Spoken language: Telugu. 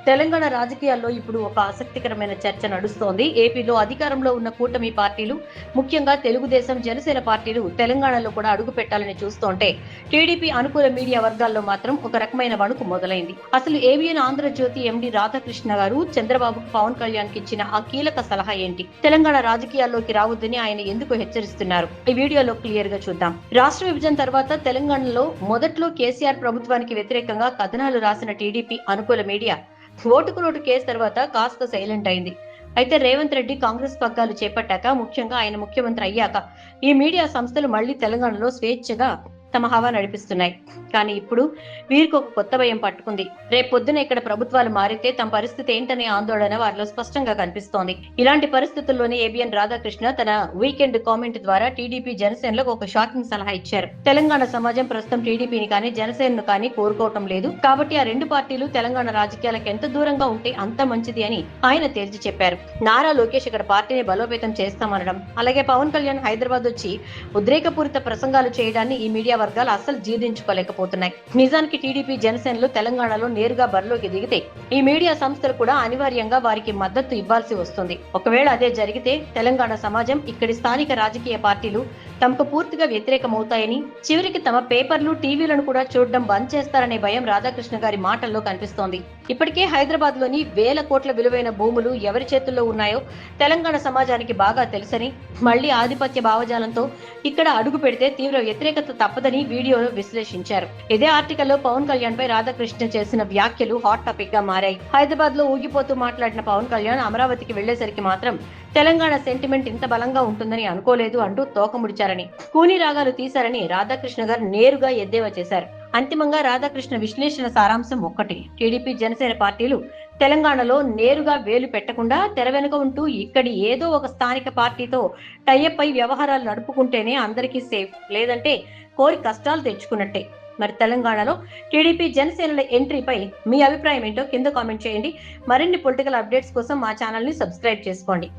తెలంగాణ రాజకీయాల్లో ఇప్పుడు ఒక ఆసక్తికరమైన చర్చ నడుస్తోంది. ఏపీలో అధికారంలో ఉన్న కూటమి పార్టీలు, ముఖ్యంగా తెలుగుదేశం, జనసేన పార్టీలు తెలంగాణలో కూడా అడుగు పెట్టాలని చూస్తుంటే టీడీపీ అనుకూల మీడియా వర్గాల్లో మాత్రం ఒక రకమైన వణుకు మొదలైంది. అసలు ఏబిఎన్ ఆంధ్రజ్యోతి ఎండి రాధాకృష్ణ గారు చంద్రబాబుకు పవన్ కళ్యాణ్ కి ఇచ్చిన ఆ కీలక సలహా ఏంటి? తెలంగాణ రాజకీయాల్లోకి రావద్దని ఆయన ఎందుకు హెచ్చరిస్తున్నారు? ఈ వీడియోలో క్లియర్ గా చూద్దాం. రాష్ట్ర విభజన తర్వాత తెలంగాణలో మొదట్లో కేసీఆర్ ప్రభుత్వానికి వ్యతిరేకంగా కథనాలు రాసిన టీడీపీ అనుకూల మీడియా ఓటుకు నోటు కేసు తర్వాత కాస్త సైలెంట్ అయింది. అయితే రేవంత్ రెడ్డి కాంగ్రెస్ పగ్గాలు చేపట్టాక, ముఖ్యంగా ఆయన ముఖ్యమంత్రి అయ్యాక ఈ మీడియా సంస్థలు మళ్లీ తెలంగాణలో స్వేచ్ఛగా తమ హవా నడిపిస్తున్నాయి. కానీ ఇప్పుడు వీరికి ఒక కొత్త భయం పట్టుకుంది. రేపు పొద్దున ఇక్కడ ప్రభుత్వాలు మారితే తమ పరిస్థితి ఏంటనే ఆందోళన వారిలో స్పష్టంగా కనిపిస్తోంది. ఇలాంటి పరిస్థితుల్లోనే ఏబిఎన్ రాధాకృష్ణ తన వీకెండ్ కామెంట్ ద్వారా టీడీపీ, జనసేనలకు ఒక షాకింగ్ సలహా ఇచ్చారు. తెలంగాణ సమాజం ప్రస్తుతం టీడీపీని కానీ జనసేనను కానీ కోరుకోవటం లేదు. కాబట్టి ఆ రెండు పార్టీలు తెలంగాణ రాజకీయాలకు ఎంత దూరంగా ఉంటే అంత మంచిది అని ఆయన తేల్చి చెప్పారు. నారా లోకేష్ ఇక్కడ పార్టీని బలోపేతం చేస్తామనడం, అలాగే పవన్ కళ్యాణ్ హైదరాబాద్ వచ్చి ఉద్రేకపూరిత ప్రసంగాలు చేయడాన్ని ఈ మీడియా వర్గాలు అస్సలు జీర్ణించుకోలేకపోతున్నాయి. నిజానికి టీడీపీ, జనసేనలు తెలంగాణలో నేరుగా బరిలోకి దిగితే ఈ మీడియా సంస్థలు కూడా అనివార్యంగా వారికి మద్దతు ఇవ్వాల్సి వస్తుంది. ఒకవేళ అదే జరిగితే తెలంగాణ సమాజం, ఇక్కడి స్థానిక రాజకీయ పార్టీలు తమకు పూర్తిగా వ్యతిరేకమవుతాయని, చివరికి తమ పేపర్లు, టీవీలను కూడా చూడడం బంద్ చేస్తారనే భయం రాధాకృష్ణ గారి మాటల్లో కనిపిస్తోంది. ఇప్పటికే హైదరాబాద్ లోని వేల కోట్ల విలువైన భూములు ఎవరి చేతుల్లో ఉన్నాయో తెలంగాణ సమాజానికి బాగా తెలుసని, మళ్లీ ఆధిపత్య భావజాలంతో ఇక్కడ అడుగు పెడితే తీవ్ర వ్యతిరేకత తప్పదని వీడియోలో విశ్లేషించారు. ఇదే ఆర్టికల్లో పవన్ కళ్యాణ్ పై రాధాకృష్ణ చేసిన వ్యాఖ్యలు హాట్ టాపిక్ గా మారాయి. హైదరాబాద్ లో ఊగిపోతూ మాట్లాడిన పవన్ కళ్యాణ్ అమరావతికి వెళ్లేసరికి మాత్రం తెలంగాణ సెంటిమెంట్ ఇంత బలంగా ఉంటుందని అనుకోలేదు అంటూ తోకముడిచారని, కూని రాగాలు తీశారని రాధాకృష్ణ గారు నేరుగా ఎద్దేవా చేశారు. అంతిమంగా రాధాకృష్ణ విశ్లేషణ సారాంశం ఒక్కటి: టీడీపీ, జనసేన పార్టీలు తెలంగాణలో నేరుగా వేలు పెట్టకుండా తెర వెనుక ఉంటూ ఇక్కడి ఏదో ఒక స్థానిక పార్టీతో టైఅప్ అయి వ్యవహారాలు నడుపుకుంటేనే అందరికీ సేఫ్, లేదంటే కోరి కష్టాలు తెచ్చుకున్నట్టే. మరి తెలంగాణలో టీడీపీ, జనసేనల ఎంట్రీపై మీ అభిప్రాయం ఏంటో కింద కామెంట్ చేయండి. మరిన్ని పొలిటికల్ అప్డేట్స్ కోసం మా ఛానల్ ని సబ్స్క్రైబ్ చేసుకోండి.